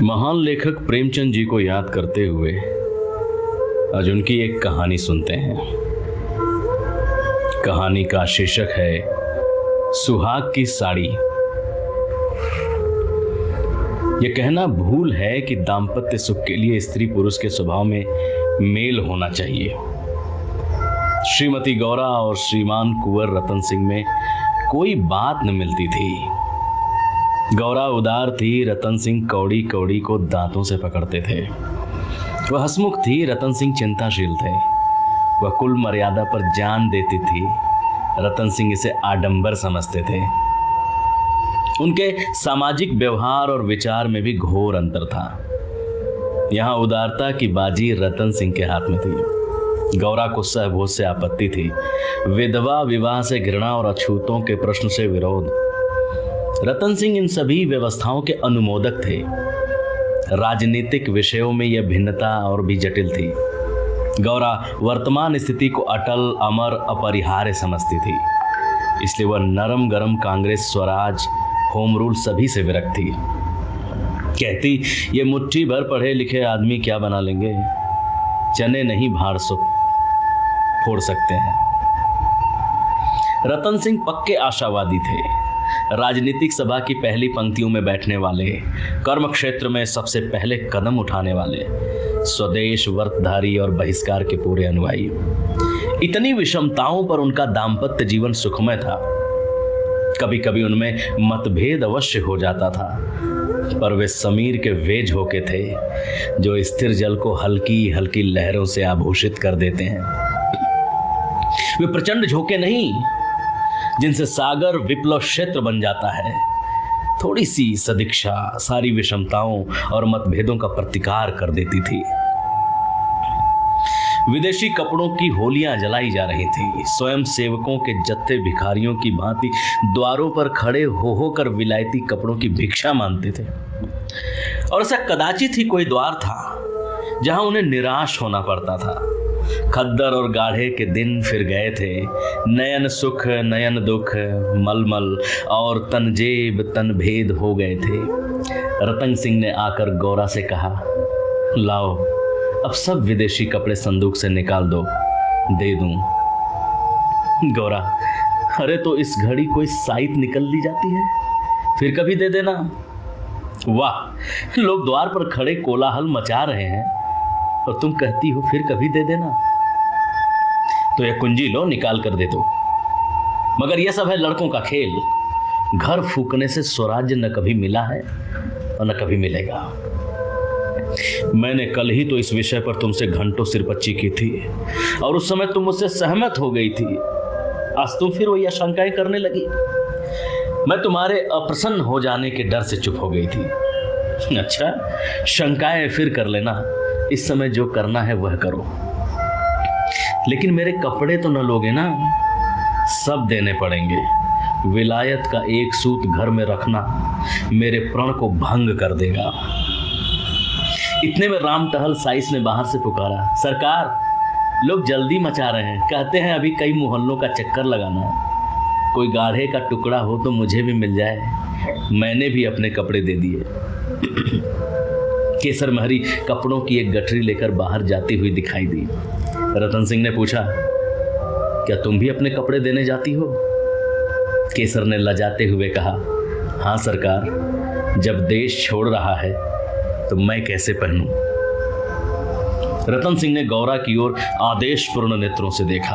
महान लेखक प्रेमचंद जी को याद करते हुए आज उनकी एक कहानी सुनते हैं। कहानी का शीर्षक है सुहाग की साड़ी। यह कहना भूल है कि दाम्पत्य सुख के लिए स्त्री पुरुष के स्वभाव में मेल होना चाहिए। श्रीमती गौरा और श्रीमान कुंवर रतन सिंह में कोई बात न मिलती थी। गौरा उदार थी, रतन सिंह कौड़ी कौड़ी को दांतों से पकड़ते थे। वह हंसमुख थी, रतन सिंह चिंताशील थे। वह कुल मर्यादा पर जान देती थी, रतन सिंह इसे आडंबर समझते थे। उनके सामाजिक व्यवहार और विचार में भी घोर अंतर था। यहाँ उदारता की बाजी रतन सिंह के हाथ में थी। गौरा को सहभोज से आपत्ति थी, विधवा विवाह से घृणा और अछूतों के प्रश्न से विरोध। रतन सिंह इन सभी व्यवस्थाओं के अनुमोदक थे। राजनीतिक विषयों में यह भिन्नता और भी जटिल थी। गौरा वर्तमान स्थिति को अटल, अमर, अपरिहार्य समझती थी। इसलिए वह नरम गरम कांग्रेस, स्वराज, होम रूल सभी से विरक्त थी। कहती, ये मुट्ठी भर पढ़े लिखे आदमी क्या बना लेंगे, चने नहीं भाड़ फोड़ सकते हैं। रतन सिंह पक्के आशावादी थे। राजनीतिक सभा की पहली पंक्तियों में बैठने वाले, कर्म क्षेत्र में सबसे पहले कदम उठाने वाले, स्वदेश व्रतधारी और बहिष्कार के पूरे अनुयायी। इतनी विषमताओं पर उनका दाम्पत्य जीवन सुखमय था। कभी कभी उनमें मतभेद अवश्य हो जाता था, पर वे समीर के वे झोंके थे जो स्थिर जल को हल्की हल्की लहरों से आभूषित कर देते हैं। वे प्रचंड झोंके नहीं जिनसे सागर विप्लव क्षेत्र बन जाता है। थोड़ी सी सदिक्षा सारी विषमताओं और मतभेदों का प्रतिकार कर देती थी। विदेशी कपड़ों की होलियां जलाई जा रही थी। स्वयं सेवकों के जत्थे भिखारियों की भांति द्वारों पर खड़े हो कर विलायती कपड़ों की भिक्षा मांगते थे। और ऐसा कदाचित ही कोई द्वार था जहां उन्हें निराश होना पड़ता था। खद्दर और गाढ़े के दिन फिर गए थे। नयन सुख नयन दुख, मलमल और तनजेब तन भेद हो गए थे। रतन सिंह ने आकर गौरा से कहा, लाओ अब सब विदेशी कपड़े संदूक से निकाल दो, दे दूं। गौरा, अरे तो इस घड़ी कोई साइत निकल ली जाती है, फिर कभी दे देना। वाह, लोग द्वार पर खड़े कोलाहल मचा रहे हैं और तुम कहती हो फिर कभी दे देना। तो यह कुंजी लो, निकाल कर दे दो। मगर यह सब है लड़कों का खेल। घर फूकने से स्वराज्य न कभी मिला है और न कभी मिलेगा। मैंने कल ही तो इस विषय पर तुमसे घंटों सिरपच्ची की थी और उस समय तुम मुझसे सहमत हो गई थी। आज तुम फिर वही आशंकाएं करने लगी। मैं तुम्हारे अप्रसन्न हो जाने के डर से चुप हो गई थी। अच्छा, शंकाएं फिर कर लेना, इस समय जो करना है वह करो। लेकिन मेरे कपड़े तो न लोगे ना? सब देने पड़ेंगे। विलायत का एक सूत घर में रखना मेरे प्रण को भंग कर देगा। इतने में राम टहल साइस ने बाहर से पुकारा, सरकार, लोग जल्दी मचा रहे हैं, कहते हैं अभी कई मोहल्लों का चक्कर लगाना है। कोई गाढ़े का टुकड़ा हो तो मुझे भी मिल जाए। मैंने भी अपने कपड़े दे दिए। केसर महरी कपड़ों की एक गठरी लेकर बाहर जाती हुई दिखाई दी। रतन सिंह ने पूछा, क्या तुम भी अपने कपड़े देने जाती हो? केसर ने लजाते हुए कहा, हाँ सरकार, जब देश छोड़ रहा है तो मैं कैसे पहनूं? रतन सिंह ने गौरा की ओर आदेशपूर्ण नेत्रों से देखा।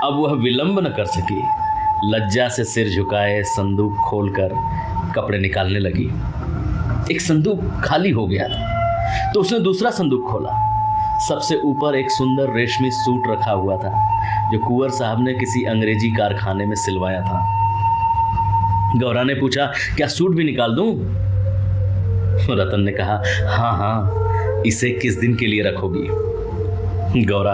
अब वह विलंब न कर सकी। लज्जा से सिर झुकाए संदूक खोलकर कपड़े निकालने लगी। एक संदूक खाली हो गया था तो उसने दूसरा संदूक खोला। सबसे ऊपर एक सुंदर रेशमी सूट रखा हुआ था जो कुंवर साहब ने किसी अंग्रेजी कारखाने में सिलवाया था। गौरा ने पूछा, क्या सूट भी निकाल दूं? रतन ने कहा, हाँ हाँ, इसे किस दिन के लिए रखोगी? गौरा,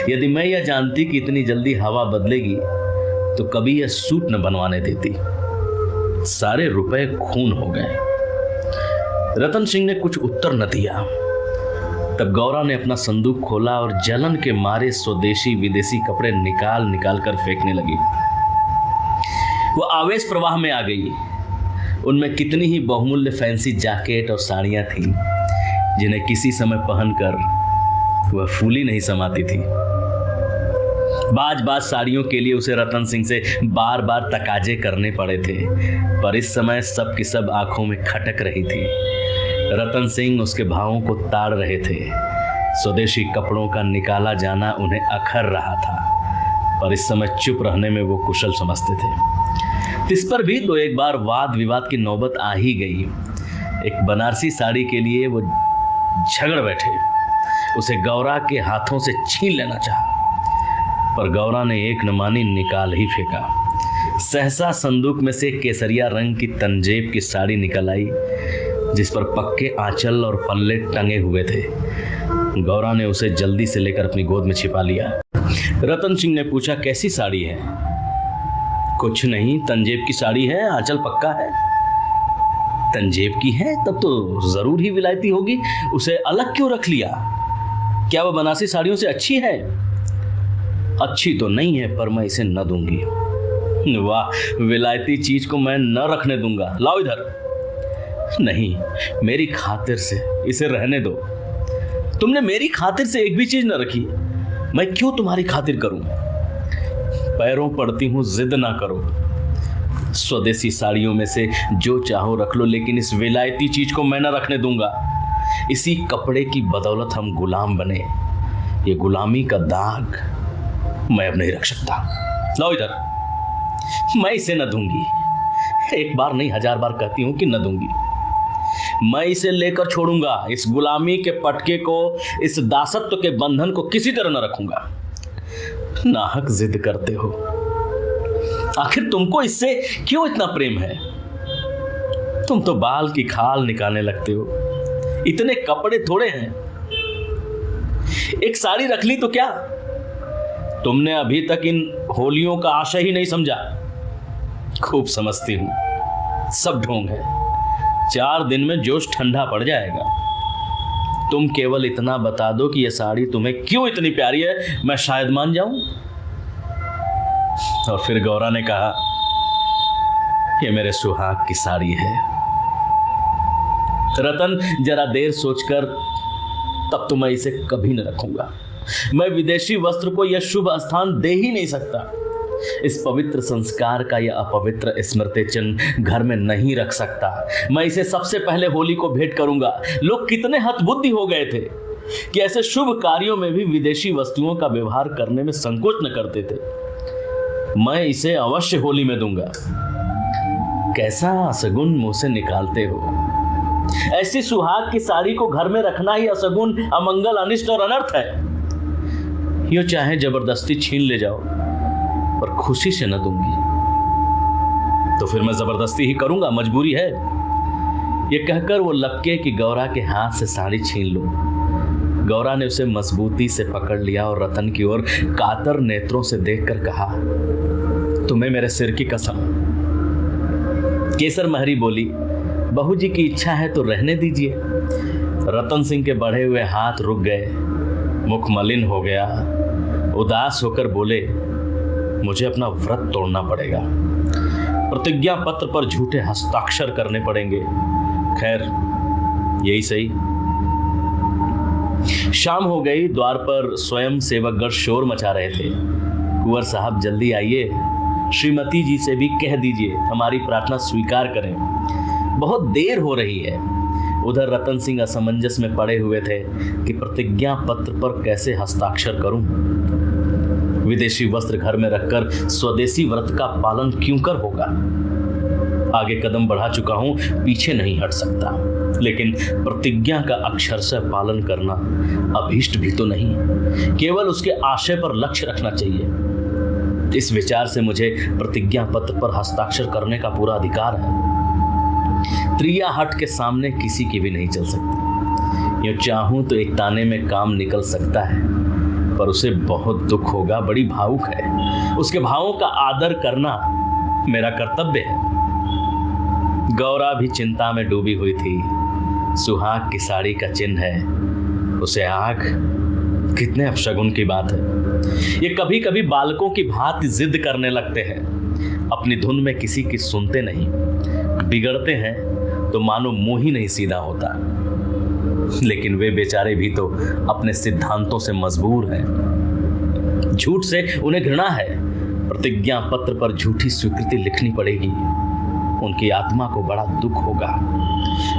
यदि मैं यह जानती कि इतनी जल्दी हवा बदलेगी तो कभी यह सूट न बनवाने देती। सारे रुपए खून हो गए। रतन सिंह ने कुछ उत्तर न दिया। तब गौरा ने अपना संदूक खोला और जलन के मारे स्वदेशी विदेशी कपड़े निकाल निकाल कर फेंकने लगी। वो आवेश प्रवाह में आ गई। उनमें कितनी ही बहुमूल्य फैंसी जैकेट और साड़ियां थीं जिन्हें किसी समय पहनकर वह फूली नहीं समाती थी। बाज साड़ियों के लिए उसे रतन सिंह से बार बार तकाजे करने पड़े थे, पर इस समय सब की सब आंखों में खटक रही थी। रतन सिंह उसके भावों को ताड़ रहे थे। स्वदेशी कपड़ों का निकाला जाना उन्हें अखर रहा था, पर इस समय चुप रहने में वो कुशल समझते थे। इस पर भी तो एक बार वाद विवाद की नौबत आ ही गई। एक बनारसी साड़ी के लिए वो झगड़ बैठे। उसे गौरा के हाथों से छीन लेना चाहा, पर गौरा ने एक न मानी, निकाल ही फेंका। सहसा संदूक में से केसरिया रंग की तंजेब की साड़ी निकल आई, जिस पर पक्के आंचल और पल्ले टंगे हुए थे। गौरा ने उसे जल्दी से लेकर अपनी गोद में छिपा लिया। रतन सिंह ने पूछा, कैसी साड़ी है? कुछ नहीं, तंजेब की साड़ी है, आंचल पक्का है। तंजेब की है तब तो जरूर ही विलायती होगी, उसे अलग क्यों रख लिया? क्या वह बनारसी साड़ियों से अच्छी है? अच्छी तो नहीं है, पर मैं इसे न दूंगी। वाह, विलायती चीज को मैं न रखने दूंगा। लाओ इधर। नहीं, मेरी खातिर से इसे रहने दो। तुमने मेरी खातिर से एक भी चीज न रखी, मैं क्यों तुम्हारी खातिर करूं? पैरों पड़ती हूं, जिद ना करो। स्वदेशी साड़ियों में से जो चाहो रख लो, लेकिन इस विलायती चीज को मैं न रखने दूंगा। इसी कपड़े की बदौलत हम गुलाम बने। ये गुलामी का दाग मैं अब नहीं रख सकता। लो इधर। मैं इसे न दूंगी। एक बार नहीं, 1000 बार कहती हूं कि न दूंगी। मैं इसे लेकर छोड़ूंगा। इस गुलामी के पटके को, इस दासत्व के बंधन को किसी तरह न रखूंगा। नाहक जिद करते हो। आखिर तुमको इससे क्यों इतना प्रेम है? तुम तो बाल की खाल निकालने लगते हो। इतने कपड़े थोड़े हैं। एक साड़ी रख ली तो क्या? तुमने अभी तक इन होलियों का आशय ही नहीं समझा। खूब समझती हूं, सब ढोंग है। 4 दिन में जोश ठंडा पड़ जाएगा। तुम केवल इतना बता दो कि यह साड़ी तुम्हें क्यों इतनी प्यारी है, मैं शायद मान जाऊं। और फिर गौरा ने कहा, यह मेरे सुहाग की साड़ी है। रतन जरा देर सोचकर, तब तो मैं इसे कभी न रखूंगा। मैं विदेशी वस्त्र को यह शुभ स्थान दे ही नहीं सकता। इस पवित्र संस्कार का यह अपवित्र स्मृति चिन्ह घर में नहीं रख सकता। मैं इसे सबसे पहले होली को भेंट करूंगा। लोग कितने हतबुद्धि हो गए थे कि ऐसे शुभ कार्यों में भी विदेशी वस्तुओं का व्यवहार करने में संकोच न करते थे। मैं इसे अवश्य होली में दूंगा। कैसा सगुन मुंह से निकालते हो? ऐसी सुहाग की साड़ी को घर में रखना ही असगुन, अमंगल, अनिष्ट और अनर्थ है। यो चाहे जबरदस्ती छीन ले जाओ, पर खुशी से न दूंगी। तो फिर मैं जबरदस्ती ही करूंगा, मजबूरी है। ये कहकर वो लपके कि गौरा के हाथ से साड़ी छीन लो। गौरा ने उसे मजबूती से पकड़ लिया और रतन की ओर कातर नेत्रों से देखकर कहा, तुम्हें मेरे सिर की कसम। केसर महरी बोली, बहू जी की इच्छा है तो रहने दीजिए। रतन सिंह के बढ़े हुए हाथ रुक गए, मुख मलिन हो गया। उदास होकर बोले, मुझे अपना व्रत तोड़ना पड़ेगा। प्रतिज्ञा पत्र पर झूठे हस्ताक्षर करने पड़ेंगे। खैर, यही सही। शाम हो गई। द्वार पर स्वयं सेवकगण शोर मचा रहे थे। कुंवर साहब जल्दी आइए, श्रीमती जी से भी कह दीजिए हमारी प्रार्थना स्वीकार करें, बहुत देर हो रही है। उधर रतन सिंह असमंजस में पड़े हुए थे कि प्रतिज्ञा पत्र पर कैसे हस्ताक्षर करूं। विदेशी वस्त्र घर में रखकर स्वदेशी व्रत का पालन क्यों कर होगा। आगे कदम बढ़ा चुका हूं, पीछे नहीं हट सकता। लेकिन प्रतिज्ञा का अक्षरशः पालन करना अभीष्ट भी तो नहीं, केवल उसके आशय पर लक्ष्य रखना चाहिए। इस विचार से मुझे प्रतिज्ञा पत्र पर हस्ताक्षर करने का पूरा अधिकार है। त्रिया हट के सामने किसी की भी नहीं चल सकती। यूं चाहूं तो एक ताने में काम निकल सकता है, पर उसे बहुत दुख होगा। बड़ी भावुक है, उसके भावों का आदर करना मेरा कर्तव्य है। गौरा भी चिंता में डूबी हुई थी। सुहाग की साड़ी का चिन्ह है, उसे आग, कितने अपशगुन की बात है। ये कभी कभी बालकों की भांति जिद करने लगते हैं, अपनी धुन में किसी की सुनते नहीं। बिगड़ते हैं तो मानो मुंह ही नहीं सीधा होता। लेकिन वे बेचारे भी तो अपने सिद्धांतों से मजबूर हैं। झूठ से उन्हें घृणा है। प्रतिज्ञा पत्र पर झूठी स्वीकृति लिखनी पड़ेगी। उनकी आत्मा को बड़ा दुख होगा।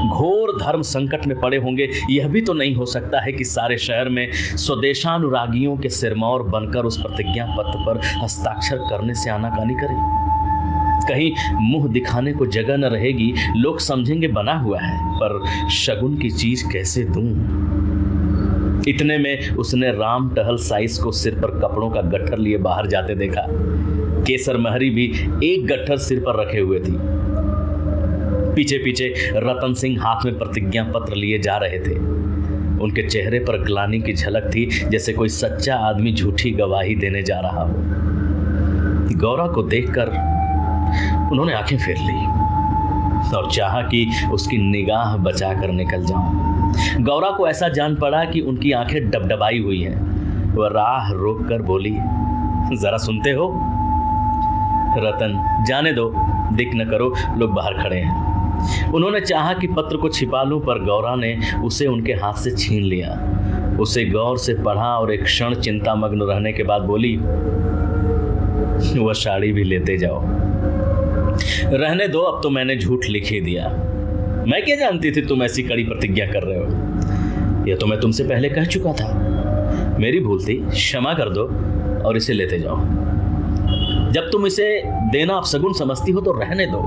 घोर धर्म संकट में पड़े होंगे। यह भी तो नहीं हो सकता है कि सारे शहर में स्वदेशानुरागियों के सिरमौर बनकर उस प्रतिज्ञा पत्र पर हस्ताक्षर करने से आनाकानी करें। कहीं मुंह दिखाने को जगह न रहेगी। लोग समझेंगे बना हुआ है, पर शगुन की चीज कैसे दूं। इतने में उसने राम टहल साइस को सिर पर कपड़ों का गट्ठर लिए बाहर जाते देखा। केसर महरी भी एक गट्ठर सिर पर रखे हुए थी। पीछे पीछे रतन सिंह हाथ में प्रतिज्ञा पत्र लिए जा रहे थे। उनके चेहरे पर ग्लानि की झलक थी, जैसे कोई सच्चा आदमी झूठी गवाही देने जा रहा हो। गौरा को देखकर उन्होंने आंखें फेर ली और चाहा कि उसकी निगाह बचा कर निकल जाऊं। गौरा को ऐसा जान पड़ा कि उनकी आंखें डबडबाई हुई हैं। वह राह रोक कर बोली, जरा सुनते हो? रतन, जाने दो, दिख न करो, लोग बाहर खड़े हैं। उन्होंने चाहा कि पत्र को छिपा लूं, पर गौरा ने उसे उनके हाथ से छीन लिया। उसे गौर से पढ़ा और एक क्षण चिंतामग्न रहने के बाद बोली, वह साड़ी भी लेते जाओ। रहने दो, अब तो मैंने झूठ लिख ही दिया। मैं क्या जानती थी तुम ऐसी कड़ी प्रतिज्ञा कर रहे हो। यह तो मैं तुमसे पहले कह चुका था। मेरी भूल थी, क्षमा कर दो और इसे लेते जाओ। जब तुम इसे देना अपशगुन समझती हो तो रहने दो।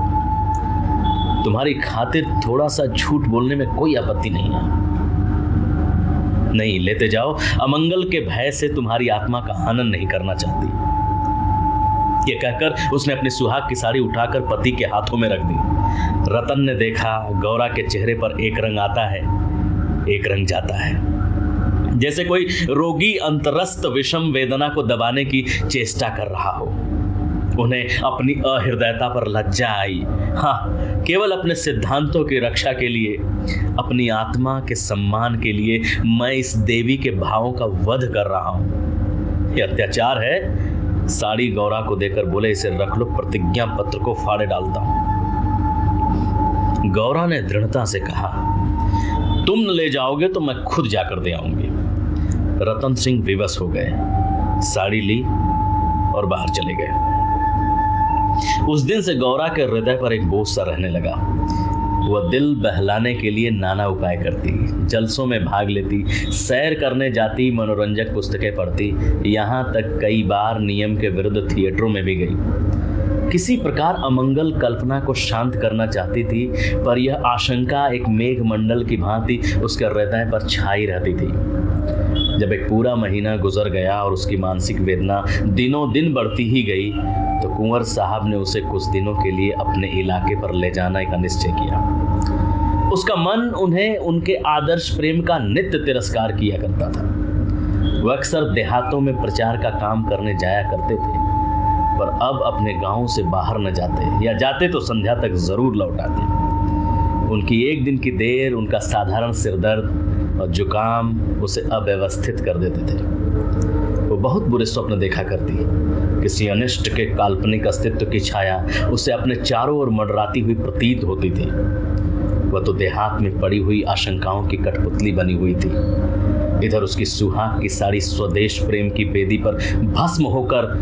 तुम्हारी खातिर थोड़ा सा झूठ बोलने में कोई आपत्ति नहीं है। नहीं, लेते जाओ। अमंगल के भय से तुम्हारी आत्मा का हनन नहीं करना चाहती। ये कहकर उसने अपनी सुहाग की साड़ी उठाकर पति के हाथों में रख दी। रतन ने देखा, गौरा के चेहरे पर एक रंग आता है, एक रंग जाता है, जैसे कोई रोगी अंतरस्थ विषम वेदना को दबाने की चेष्टा कर रहा हो। उन्हें अपनी अहृदयता पर लज्जा आई। हाँ, केवल अपने सिद्धांतों की रक्षा के लिए, अपनी आत्मा के सम्मान के लिए मैं इस देवी के भावों का वध कर रहा हूं। यह अत्याचार है। साड़ी गौरा को देकर बोले, इसे रख लो, प्रतिज्ञा पत्र को फाड़े डालता हूं। गौरा ने दृढ़ता से कहा, तुम न ले जाओगे तो मैं खुद जाकर दे आऊंगी। रतन सिंह विवश हो गए, साड़ी ली और बाहर चले गए। उस दिन से गौरा के हृदय पर एक बोझ सा रहने लगा। वह दिल बहलाने के लिए नाना उपाय करती, जलसों में भाग लेती, सैर करने जाती, मनोरंजक पुस्तकें पढ़ती, यहाँ तक कई बार नियम के विरुद्ध थिएटरों में भी गई। किसी प्रकार अमंगल कल्पना को शांत करना चाहती थी, पर यह आशंका एक मेघ मंडल की भांति उसके हृदय पर छाई रहती थी। जब एक पूरा महीना गुजर गया और उसकी मानसिक वेदना दिनों दिन बढ़ती ही गई, तो कुंवर साहब ने उसे कुछ दिनों के लिए अपने इलाके पर ले जाने का निश्चय किया। उसका मन उन्हें उनके आदर्श प्रेम का नित्य तिरस्कार किया करता था। वह अक्सर देहातों में प्रचार का काम करने जाया करते थे, पर अब अपने गांव से बाहर न जाते, या जाते तो संध्या तक जरूर लौट आते। उनकी एक दिन की देर, उनका साधारण सिरदर्द और जुकाम उसे अव्यवस्थित कर देते थे। वो बहुत बुरे स्वप्न देखा करती। किसी अनिष्ट के काल्पनिक अस्तित्व की छाया उसे अपने चारों ओर मंडराती हुई प्रतीत होती थी। वह तो देहात में पड़ी हुई आशंकाओं की कठपुतली बनी हुई थी। इधर उसकी सुहाग की साड़ी स्वदेश प्रेम की बेदी पर भस्म होकर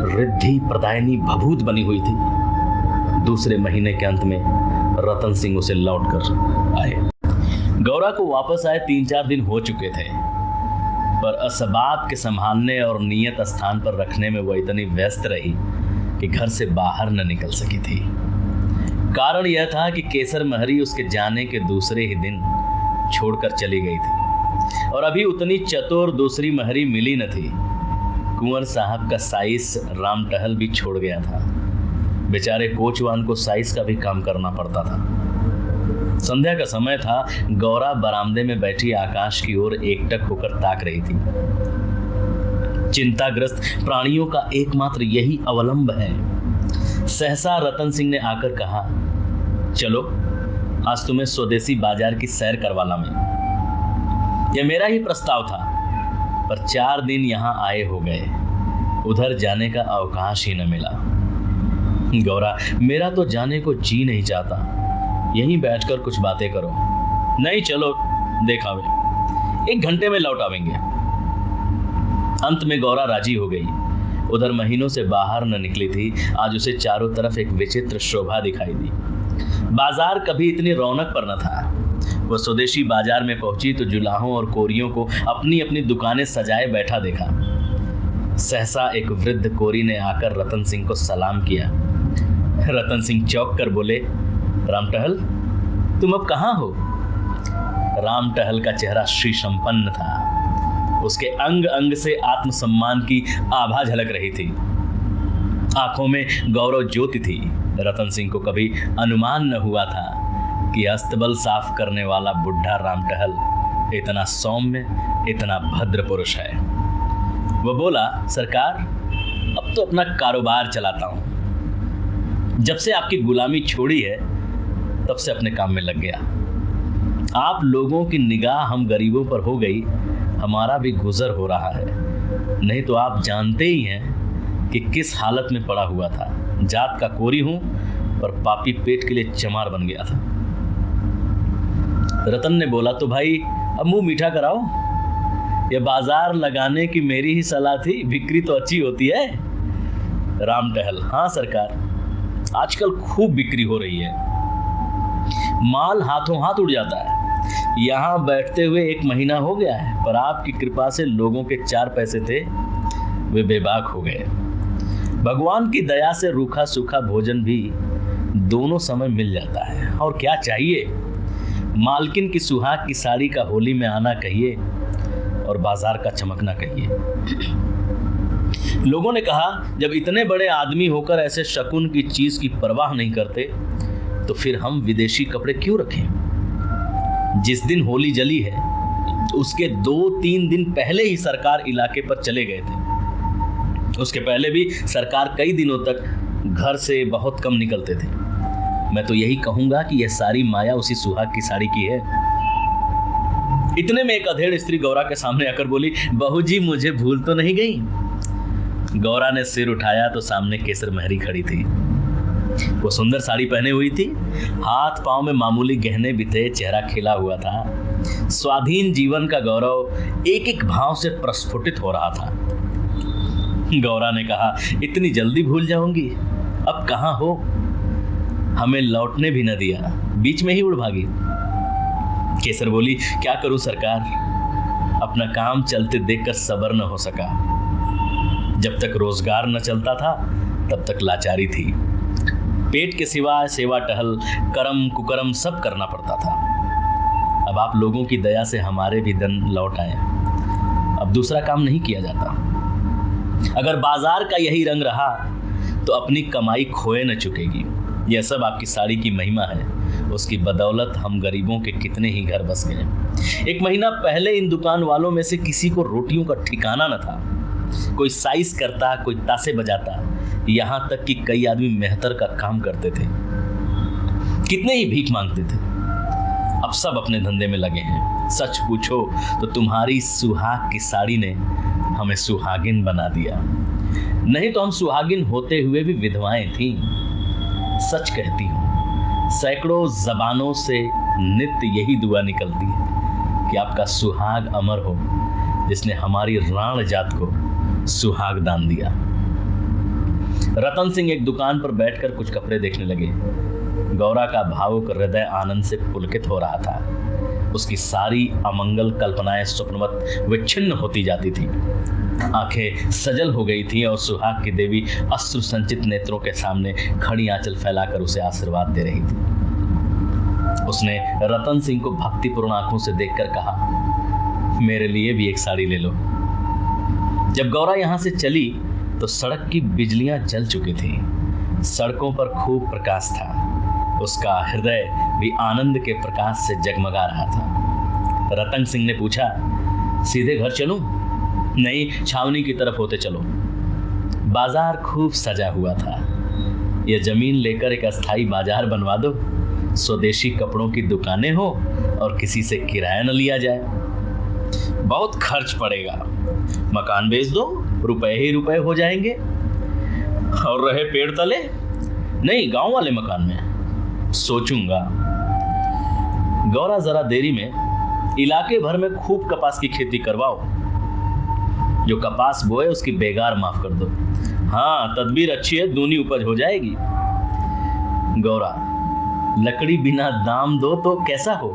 रिद्धि प्रदायनी भभूत बनी हुई थी। दूसरे महीने के अंत में रतन सिंह उसे लौट कर आए। गौरा को वापस आए 3-4 दिन हो चुके थे, पर असबाब के संभालने और नियत स्थान पर रखने में वह इतनी व्यस्त रही कि घर से बाहर न निकल सकी थी। कारण यह था कि केसर महरी उसके जाने के दूसरे ही दिन छोड़कर चली गई थी, और अभी उतनी चतुर दूसरी महरी मिली न थी। कुंवर साहब का साइस राम टहल भी छोड़ गया था। बेचारे कोचवान को साइस का भी काम करना पड़ता था। संध्या का समय था। गौरा बरामदे में बैठी आकाश की ओर एकटक होकर ताक रही थी। चिंताग्रस्त प्राणियों का एकमात्र यही अवलंब है। सहसा रतन सिंह ने आकर कहा, चलो आज तुम्हें स्वदेशी बाजार की सैर करवा लाऊं। यह मेरा ही प्रस्ताव था, पर 4 दिन यहाँ आए हो गए, उधर जाने का अवकाश ही न मिला। गौरा, मेरा तो जाने को जी नहीं चाहता, यहीं बैठकर कुछ बातें करो। नहीं, चलो देखावे, 1 घंटे में लौट आवेंगे। अंत में गौरा राजी हो गई। उधर महीनों से बाहर न निकली थी, आज उसे चारों तरफ एक विचित्र शोभा दिखाई दी। बाजार कभी इतनी रौनक पर न था। वह स्वदेशी बाजार में पहुंची तो जुलाहों और कोरियों को अपनी अपनी दुकानें सजाए बैठा देखा। सहसा एक वृद्ध कोरी ने आकर रतन सिंह को सलाम किया। रतन सिंह चौंक कर बोले, राम टहल, तुम अब कहाँ हो? राम टहल का चेहरा श्री संपन्न था। उसके अंग अंग से आत्मसम्मान की आभा झलक रही थी। आंखों में गौरव ज्योति थी। रतन सिंह को कभी अनुमान न हुआ था कि अस्तबल साफ करने वाला बुढ़ा राम टहल इतना सौम्य, इतना भद्र पुरुष है। वह बोला, सरकार, अब तो अपना कारोबार चलाता हूं। जब से आपकी गुलामी छोड़ी है तब से अपने काम में लग गया। आप लोगों की निगाह हम गरीबों पर हो गई, हमारा भी गुजर हो रहा है। नहीं तो आप जानते ही हैं कि किस हालत में पड़ा हुआ था। जात का कोरी हूं पर पापी पेट के लिए चमार बन गया था। रतन ने बोला, तो भाई अब मुंह मीठा कराओ। यह बाजार लगाने की मेरी ही सलाह थी, बिक्री तो अच्छी होती है। राम टहल, हाँ सरकार, आजकल खूब बिक्री हो रही है, माल हाथों हाथ उड़ जाता है। यहाँ बैठते हुए 1 महीना हो गया है, पर आपकी कृपा से लोगों के 4 पैसे थे वे बेबाक हो गए। भगवान की दया से रूखा सूखा भोजन भी दोनों समय मिल जाता है, और क्या चाहिए। मालकिन की सुहाग की साड़ी का होली में आना कहिए और बाजार का चमकना कहिए। लोगों ने कहा, जब इतने बड़े आदमी होकर ऐसे शकुन की चीज की परवाह नहीं करते तो फिर हम विदेशी कपड़े क्यों रखें। जिस दिन होली जली है उसके 2-3 दिन पहले ही सरकार इलाके पर चले गए थे। उसके पहले भी सरकार कई दिनों तक घर से बहुत कम निकलते थे। मैं तो यही कहूंगा कि यह सारी माया उसी सुहाग की साड़ी की है। इतने में एक अधेड़ स्त्री गौरा के सामने आकर बोली, बहू जी, मुझे भूल तो नहीं गई? गौरा ने सिर उठाया तो सामने केसर महरी खड़ी थी। वो सुंदर साड़ी पहने हुई थी, हाथ पांव में मामूली गहने भी थे, चेहरा खिला हुआ था। स्वाधीन जीवन का गौरव एक एक भाव से प्रस्फुटित हो रहा था। गौरा ने कहा, इतनी जल्दी भूल जाऊंगी? अब कहाँ हो? हमें लौटने भी न दिया, बीच में ही उड़ भागी। केसर बोली, क्या करूं सरकार, अपना काम चलते देखकर सब्र न हो सका। जब तक रोजगार न चलता था तब तक लाचारी थी। पेट के सिवा सेवा टहल, करम कुकरम सब करना पड़ता था। अब आप लोगों की दया से हमारे भी दिन लौट आए। अब दूसरा काम नहीं किया जाता। अगर बाजार का यही रंग रहा तो अपनी कमाई खोए न चुकेगी। यह सब आपकी साड़ी की महिमा है। उसकी बदौलत हम गरीबों के कितने ही घर बस गए। 1 महीना पहले इन दुकान वालों में से किसी को रोटियों का ठिकाना न था। कोई साइज करता, कोई तासे बजाता, यहां तक कि कई आदमी मेहतर का काम करते थे। कितने ही भीख मांगते थे। अब सब अपने धंधे में लगे हैं। सच पूछो तो तुम्हारी सुहाग की साड़ी ने हमें सुहागिन बना दिया। नहीं तो हम सुहागिन होते हुए भी विधवाएं थीं। सच कहती हूं, सैकड़ों जबानों से नित्य यही दुआ निकलती है कि आपका सुहाग अमर हो, जिसने हमारी राण जात को सुहाग दान दिया। रतन सिंह एक दुकान पर बैठकर कुछ कपड़े देखने लगे। गौरा का भावुक हृदय आनंद से पुलकित हो रहा था। उसकी सारी अमंगल कल्पनाएं स्वप्नवत विच्छिन्न होती जाती थी। आंखें सजल हो गई थीं और सुहाग की देवी अश्रु संचित नेत्रों के सामने खड़ी आंचल फैलाकर उसे आशीर्वाद दे रही थी। उसने रतन सिंह को भक्तिपूर्ण आंखों से देखकर कहा, मेरे लिए भी एक साड़ी ले लो। जब गौरा यहां से चली तो सड़क की बिजलियां जल चुकी थी। सड़कों पर खूब प्रकाश था। उसका हृदय भी आनंद के प्रकाश से जगमगा रहा था। रतन सिंह ने पूछा, सीधे घर चलूं? नहीं, छावनी की तरफ होते चलो। बाजार खूब सजा हुआ था। यह जमीन लेकर एक अस्थाई बाजार बनवा दो। स्वदेशी कपड़ों की दुकानें हो और किसी से किराया न लिया जाए। बहुत खर्च पड़ेगा। मकान बेच दो, रुपए ही रुपए हो जाएंगे। और रहे पेड़ तले, नहीं, गांव वाले मकान में। सोचूंगा। गौरा जरा देरी में इलाके भर में खूब कपास की खेती करवाओ। जो कपास बोए उसकी बेगार माफ कर दो। हाँ, तदबीर अच्छी है, दूनी उपज हो जाएगी। गौरा, लकड़ी बिना दाम दो तो कैसा हो?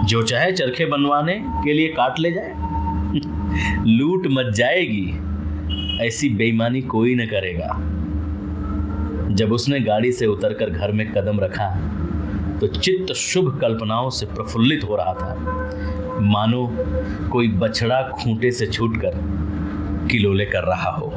जो चाहे चरखे बनवाने के लिए काट ले जाए। लूट मच जाएगी, ऐसी बेईमानी कोई न करेगा। जब उसने गाड़ी से उतरकर घर में कदम रखा तो चित्त शुभ कल्पनाओं से प्रफुल्लित हो रहा था, मानो कोई बछड़ा खूंटे से छूटकर किलोले कर रहा हो।